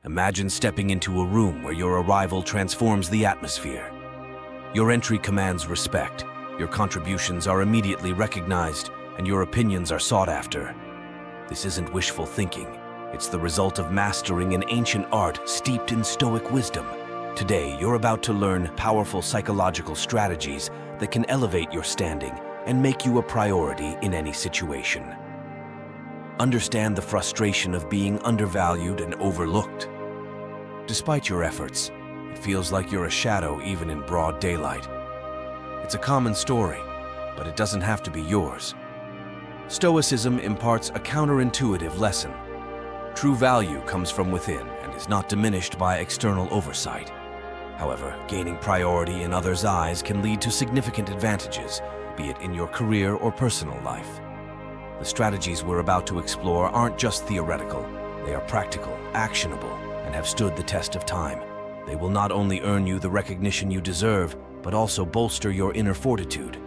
Imagine stepping into a room where your arrival transforms the atmosphere. Your entry commands respect, your contributions are immediately recognized, and your opinions are sought after. This isn't wishful thinking. It's the result of mastering an ancient art steeped in Stoic wisdom. Today, you're about to learn powerful psychological strategies that can elevate your standing and make you a priority in any situation. Understand the frustration of being undervalued and overlooked. Despite your efforts, it feels like you're a shadow even in broad daylight. It's a common story, but it doesn't have to be yours. Stoicism imparts a counterintuitive lesson. True value comes from within and is not diminished by external oversight. However, gaining priority in others' eyes can lead to significant advantages, be it in your career or personal life. The strategies we're about to explore aren't just theoretical. They are practical, actionable, and have stood the test of time. They will not only earn you the recognition you deserve, but also bolster your inner fortitude.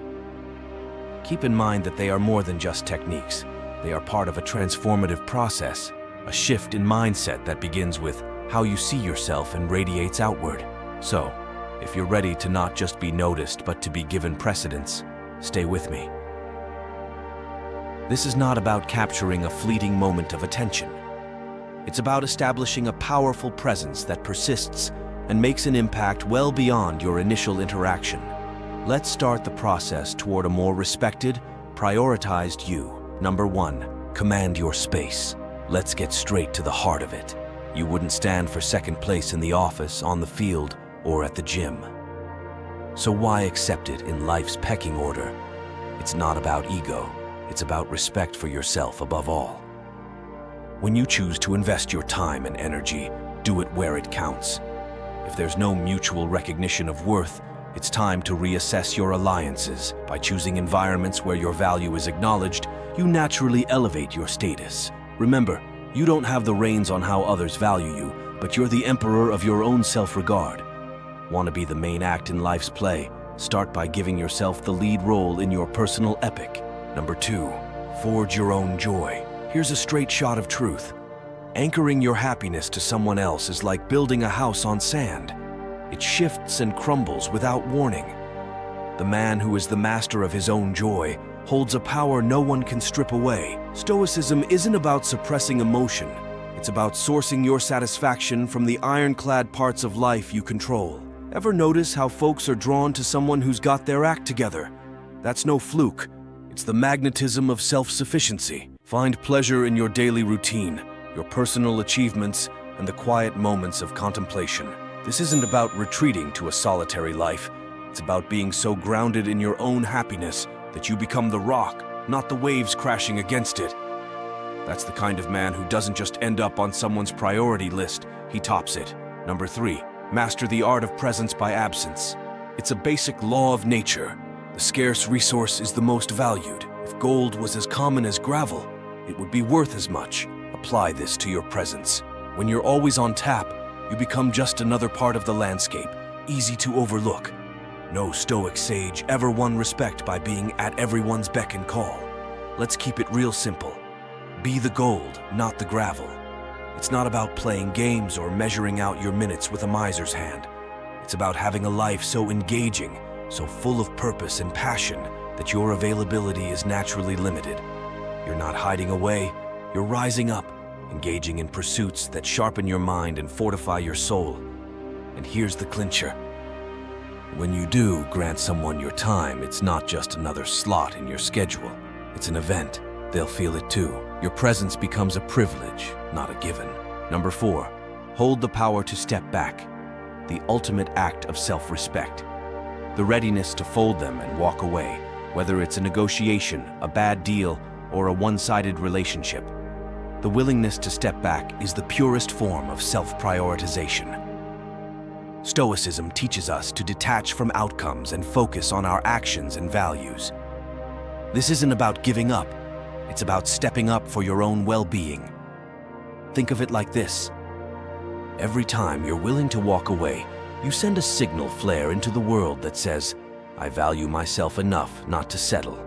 Keep in mind that they are more than just techniques. They are part of a transformative process, a shift in mindset that begins with how you see yourself and radiates outward. So, if you're ready to not just be noticed but to be given precedence, stay with me. This is not about capturing a fleeting moment of attention. It's about establishing a powerful presence that persists and makes an impact well beyond your initial interaction. Let's start the process toward a more respected, prioritized you. Number 1, command your space. Let's get straight to the heart of it. You wouldn't stand for second place in the office, on the field, or at the gym. So why accept it in life's pecking order? It's not about ego. It's about respect for yourself above all. When you choose to invest your time and energy, do it where it counts. If there's no mutual recognition of worth, it's time to reassess your alliances. By choosing environments where your value is acknowledged, you naturally elevate your status. Remember, you don't have the reins on how others value you, but you're the emperor of your own self-regard. Want to be the main act in life's play? Start by giving yourself the lead role in your personal epic. Number 2, forge your own joy. Here's a straight shot of truth. Anchoring your happiness to someone else is like building a house on sand. It shifts and crumbles without warning. The man who is the master of his own joy holds a power no one can strip away. Stoicism isn't about suppressing emotion. It's about sourcing your satisfaction from the ironclad parts of life you control. Ever notice how folks are drawn to someone who's got their act together? That's no fluke. It's the magnetism of self-sufficiency. Find pleasure in your daily routine, your personal achievements, and the quiet moments of contemplation. This isn't about retreating to a solitary life. It's about being so grounded in your own happiness that you become the rock, not the waves crashing against it. That's the kind of man who doesn't just end up on someone's priority list, he tops it. Number 3, master the art of presence by absence. It's a basic law of nature. The scarce resource is the most valued. If gold was as common as gravel, it would be worth as much. Apply this to your presence. When you're always on tap, you become just another part of the landscape, easy to overlook. No Stoic sage ever won respect by being at everyone's beck and call. Let's keep it real simple. Be the gold, not the gravel. It's not about playing games or measuring out your minutes with a miser's hand. It's about having a life so engaging, so full of purpose and passion that your availability is naturally limited. You're not hiding away, you're rising up, engaging in pursuits that sharpen your mind and fortify your soul. And here's the clincher. When you do grant someone your time, it's not just another slot in your schedule. It's an event. They'll feel it too. Your presence becomes a privilege, not a given. Number 4, hold the power to step back. The ultimate act of self-respect. The readiness to fold them and walk away, whether it's a negotiation, a bad deal, or a one-sided relationship. The willingness to step back is the purest form of self-prioritization. Stoicism teaches us to detach from outcomes and focus on our actions and values. This isn't about giving up. It's about stepping up for your own well-being. Think of it like this. Every time you're willing to walk away, you send a signal flare into the world that says, I value myself enough not to settle.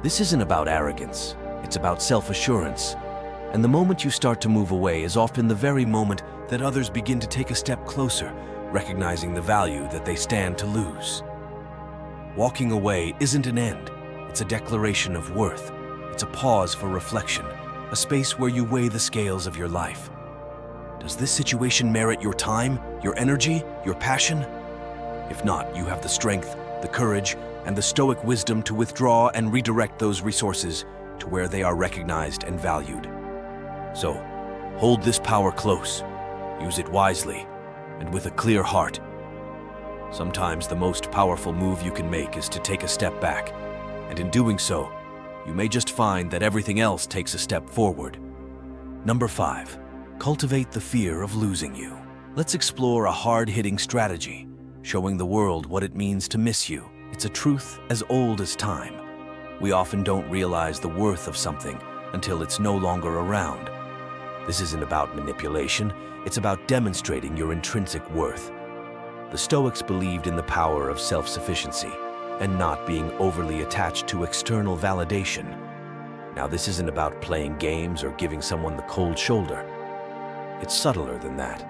This isn't about arrogance. It's about self-assurance. And the moment you start to move away is often the very moment that others begin to take a step closer, recognizing the value that they stand to lose. Walking away isn't an end. It's a declaration of worth. It's a pause for reflection, a space where you weigh the scales of your life. Does this situation merit your time, your energy, your passion? If not, you have the strength, the courage, and the Stoic wisdom to withdraw and redirect those resources to where they are recognized and valued. So, hold this power close, use it wisely, and with a clear heart. Sometimes the most powerful move you can make is to take a step back, and in doing so, you may just find that everything else takes a step forward. Number 5, cultivate the fear of losing you. Let's explore a hard-hitting strategy, showing the world what it means to miss you. It's a truth as old as time. We often don't realize the worth of something until it's no longer around. This isn't about manipulation, it's about demonstrating your intrinsic worth. The Stoics believed in the power of self-sufficiency and not being overly attached to external validation. Now, this isn't about playing games or giving someone the cold shoulder. It's subtler than that.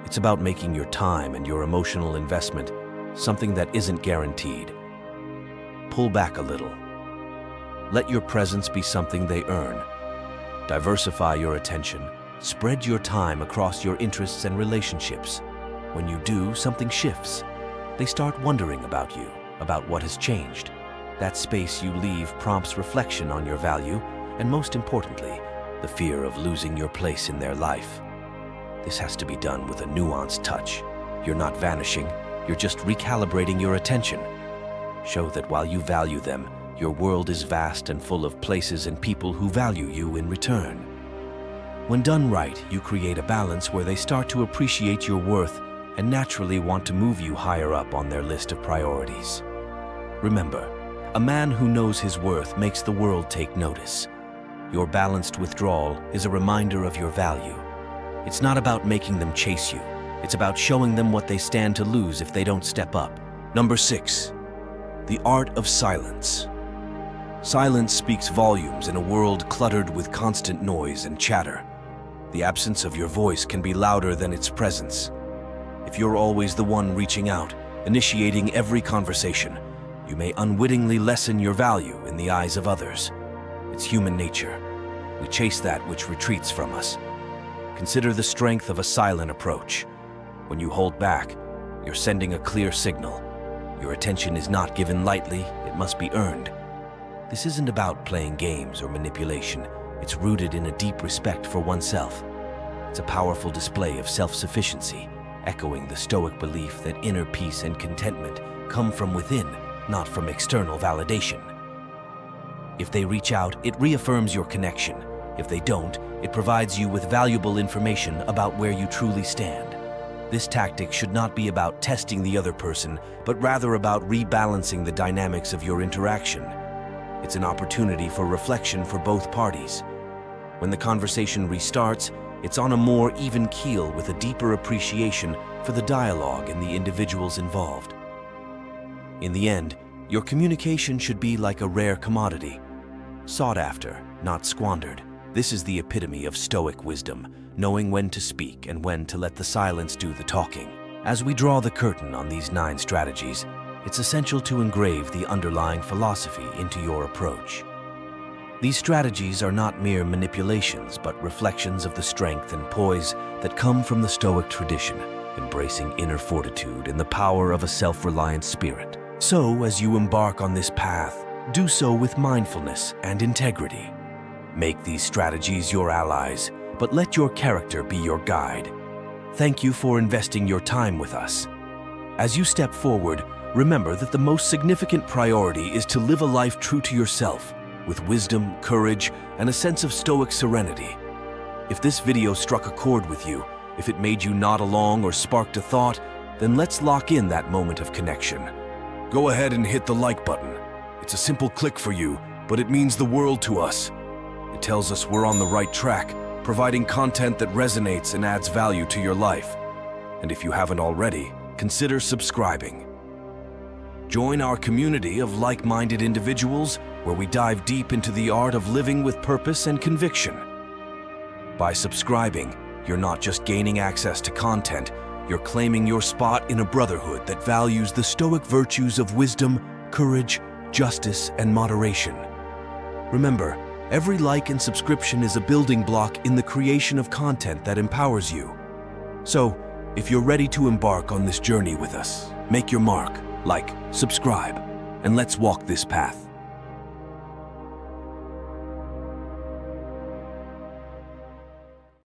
It's about making your time and your emotional investment something that isn't guaranteed. Pull back a little. Let your presence be something they earn. Diversify your attention. Spread your time across your interests and relationships. When you do, something shifts. They start wondering about you, about what has changed. That space you leave prompts reflection on your value, and most importantly, the fear of losing your place in their life. This has to be done with a nuanced touch. You're not vanishing, you're just recalibrating your attention. Show that while you value them, your world is vast and full of places and people who value you in return. When done right, you create a balance where they start to appreciate your worth and naturally want to move you higher up on their list of priorities. Remember, a man who knows his worth makes the world take notice. Your balanced withdrawal is a reminder of your value. It's not about making them chase you. It's about showing them what they stand to lose if they don't step up. Number 6, the art of silence. Silence speaks volumes in a world cluttered with constant noise and chatter. The absence of your voice can be louder than its presence. If you're always the one reaching out, initiating every conversation, you may unwittingly lessen your value in the eyes of others. It's human nature. We chase that which retreats from us. Consider the strength of a silent approach. When you hold back, you're sending a clear signal. Your attention is not given lightly, it must be earned. This isn't about playing games or manipulation. It's rooted in a deep respect for oneself. It's a powerful display of self-sufficiency, echoing the Stoic belief that inner peace and contentment come from within, not from external validation. If they reach out, it reaffirms your connection. If they don't, it provides you with valuable information about where you truly stand. This tactic should not be about testing the other person, but rather about rebalancing the dynamics of your interaction. It's an opportunity for reflection for both parties. When the conversation restarts, it's on a more even keel with a deeper appreciation for the dialogue and the individuals involved. In the end, your communication should be like a rare commodity, sought after, not squandered. This is the epitome of Stoic wisdom, knowing when to speak and when to let the silence do the talking. As we draw the curtain on these 9 strategies, it's essential to engrave the underlying philosophy into your approach. These strategies are not mere manipulations, but reflections of the strength and poise that come from the Stoic tradition, embracing inner fortitude and the power of a self-reliant spirit. So, as you embark on this path, do so with mindfulness and integrity. Make these strategies your allies, but let your character be your guide. Thank you for investing your time with us. As you step forward, remember that the most significant priority is to live a life true to yourself, with wisdom, courage, and a sense of Stoic serenity. If this video struck a chord with you, if it made you nod along or sparked a thought, then let's lock in that moment of connection. Go ahead and hit the like button. It's a simple click for you, but it means the world to us. It tells us we're on the right track, providing content that resonates and adds value to your life. And if you haven't already, consider subscribing. Join our community of like-minded individuals where we dive deep into the art of living with purpose and conviction. By subscribing, you're not just gaining access to content, you're claiming your spot in a brotherhood that values the Stoic virtues of wisdom, courage, justice, and moderation. Remember, every like and subscription is a building block in the creation of content that empowers you. So, if you're ready to embark on this journey with us, make your mark, like, subscribe, and let's walk this path.